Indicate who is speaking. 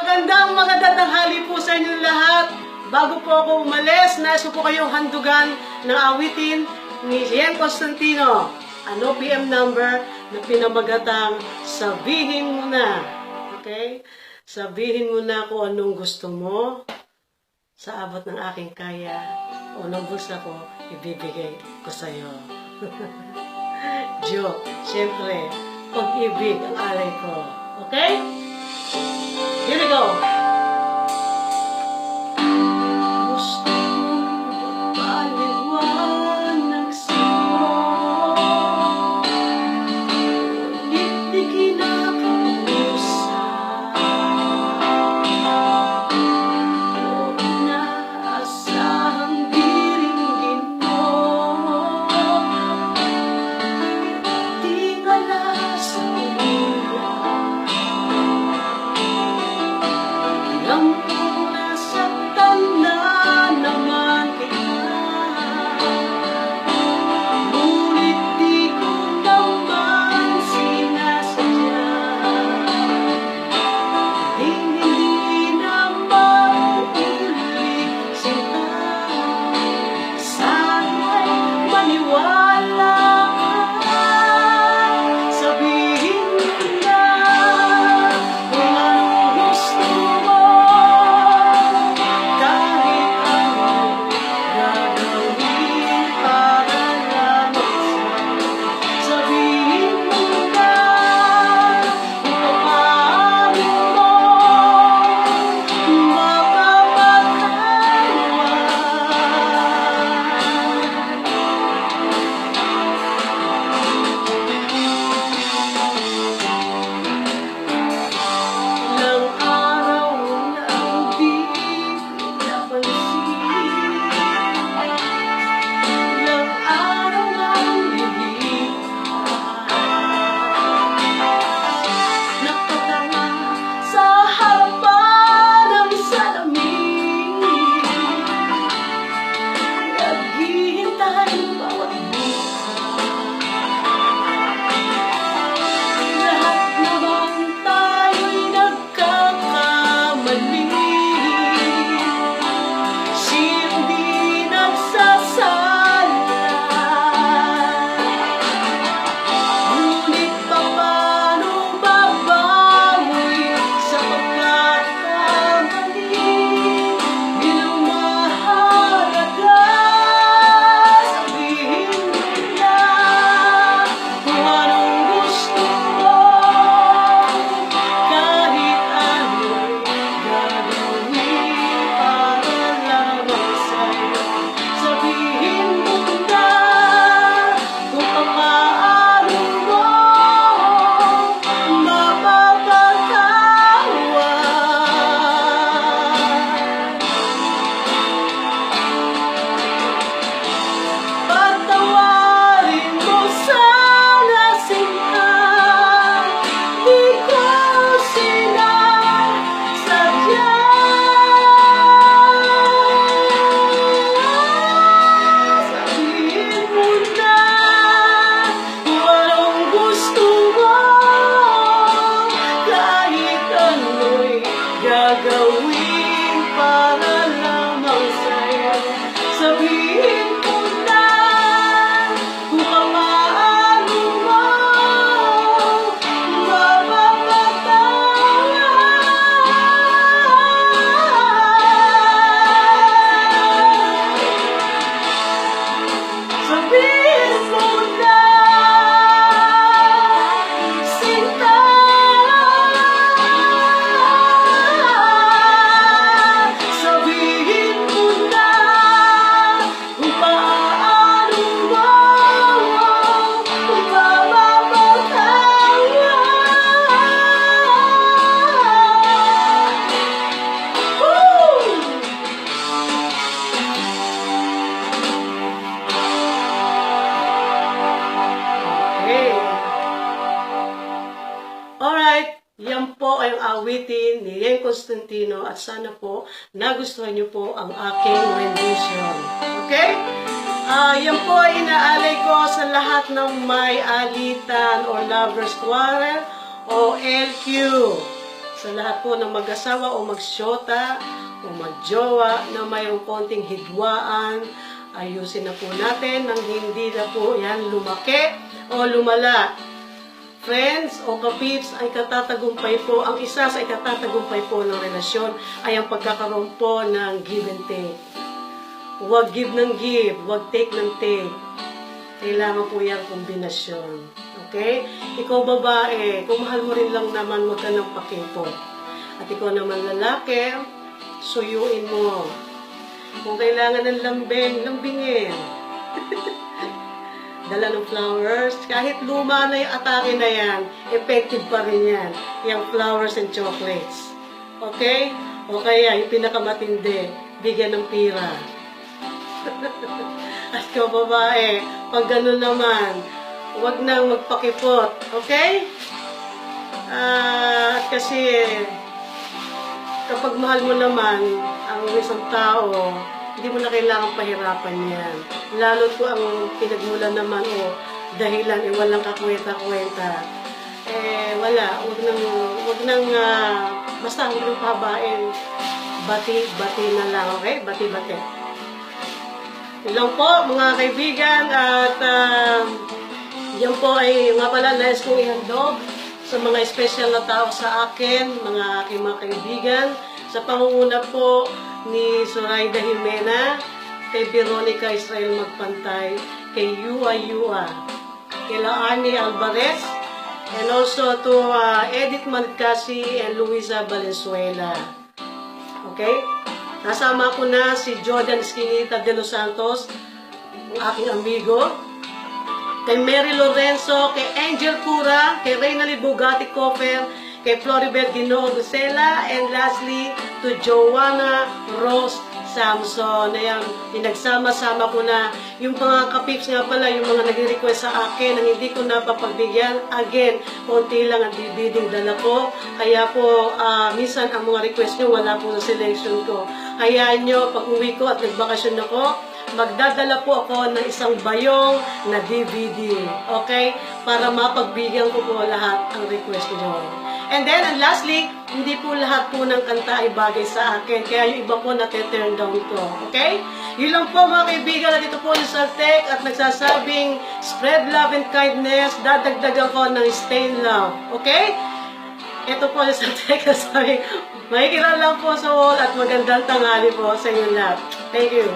Speaker 1: magandang tanghali po sa inyo lahat. Bago po ako umalis, nais ko po kayong handugan ng awitin ni Jen Constantino. An OPM number na pinamagatang Sabihin Mo Na. Okay? Sabihin mo na kung anong gusto mo sa abot ng aking kaya o ng bulsa ko, ibibigay ko sa iyo. Joke. Siyempre, pag-ibig ang alay ko. Okay? Here we go. Gusto kong magpaliwanag sa'yo, ngunit di kinakausap. O inaasahang diringgin mo, tingala sa ulan. Alam kong nasaktan na naman kita, ngunit di ko naman sinasadya. Hindi na mauulit sinta, sana'y maniwala ka. Sabihin mo na kung anong gusto mo, kahit anong gagawin para lamang sa'yo. Sabihin mo na kung paano mo ilang araw nang di napansin, ilang araw nang lilipas, nakatanga sa harapan ng salamin, naghihintay bawat lahat naman tayo'y nagkakamali. Siyang di nagsasala, ngunit paano babawi sa pagkakamali? Bilang mahalaga, sabihin mo na kung anong gusto mo, kahit anong gagawin para lamang sa'yo. Sabihin mo na kung paano mo mapapatawad. Patawarin mo sana sinta, di ko sinasadya. Sabihin mo na kung anong gusto mo, kahit ano'y gagawin para lamang sa'yo. Sabihin mo na kung paano mo mapapatawad. Sabihin mo na, sinta. Sabihin mo na kung paano mo mapapatawad. Woo! Okay. Alright, yan po ay ang awitin ni Jen Constantino at sana po nagustuhan niyo po ang aking rendition. Okay? Yan po ay inaalay ko sa lahat ng may alitan or lovers quarrel o LQ. Sa lahat po ng mag-asawa o magsyota o magjowa na mayroong konting hidwaan, ayusin na po natin nang hindi na po yan lumaki o lumala. Friends o kapips, ay katatagumpay po, ang isa sa ikatatagumpay po ng relasyon ay ang pagkakaroon po ng give and take. Huwag give ng give, huwag take ng take. Kailangan po yung kombinasyon. Okay? Ikaw babae, kung mahal mo rin lang naman, huwag ka ng pakipot. At ikaw naman lalaki, suyuin mo. Kung kailangan ng lambing, lambingin. Dala ng flowers, kahit luma na yung atake na yan, effective pa rin yan. Yung flowers and chocolates. Okay? O kaya, yung pinakamatindi, bigyan ng pira. At ikaw babae, pag gano'n naman, huwag nang magpakipot. Okay? Kasi, kapag mahal mo naman ang isang tao, hindi mo na kailangang pahirapan yan. Lalo po ang pinagmulan naman o dahilan, walang kakwenta-kwenta. Wala. Huwag nang, basta huwag nang pahabain. Bati na lang, okay? Bati-bati. Yun lang po, mga kaibigan, at yan po ay nga pala nais kong ihandog sa mga special na tao sa akin, mga aking mga kaibigan, sa pangunguna po ni Zoraida Jimena, kay Veronica Israel Magpantay, kay Yua, kay Laani Alvarez, and also to Edith Malcasi and Luisa Valenzuela. Okay? Kasama ko na si Jordan Esquinita de los Santos, ang aking amigo, kay Mary Lorenzo, kay Angel Cura, kay Reynalyn Bugatti Coffer, kay Floribert Ginoo Lucela, and lastly, to Joanna Rose Samson. Ayan, pinagsama-sama ko na yung mga kapips nga pala, yung mga nag-request sa akin, ang hindi ko napapagbigyan. Again, konti lang ang bibiding dala ko. Kaya po, minsan ang mga request nyo, wala po sa selection ko. Hayaan nyo, pag uwi ko at nagbakasyon ako, magdadala po ako ng isang bayong na DVD. Okay? Para mapagbigyan ko po lahat ang request nyo. And then, and lastly, hindi po lahat po ng kanta ay bagay sa akin. Kaya yung iba po natin-turn down ko. Okay? Yun lang po mga kaibigan. At ito po yung Saltek at nagsasabing spread love and kindness. Dadagdagan ko ng stay in love. Okay? Ito po yung Saltek. Sabi, makikilala lang po sa wall at magandang tanghali po sa inyo lahat. Thank you.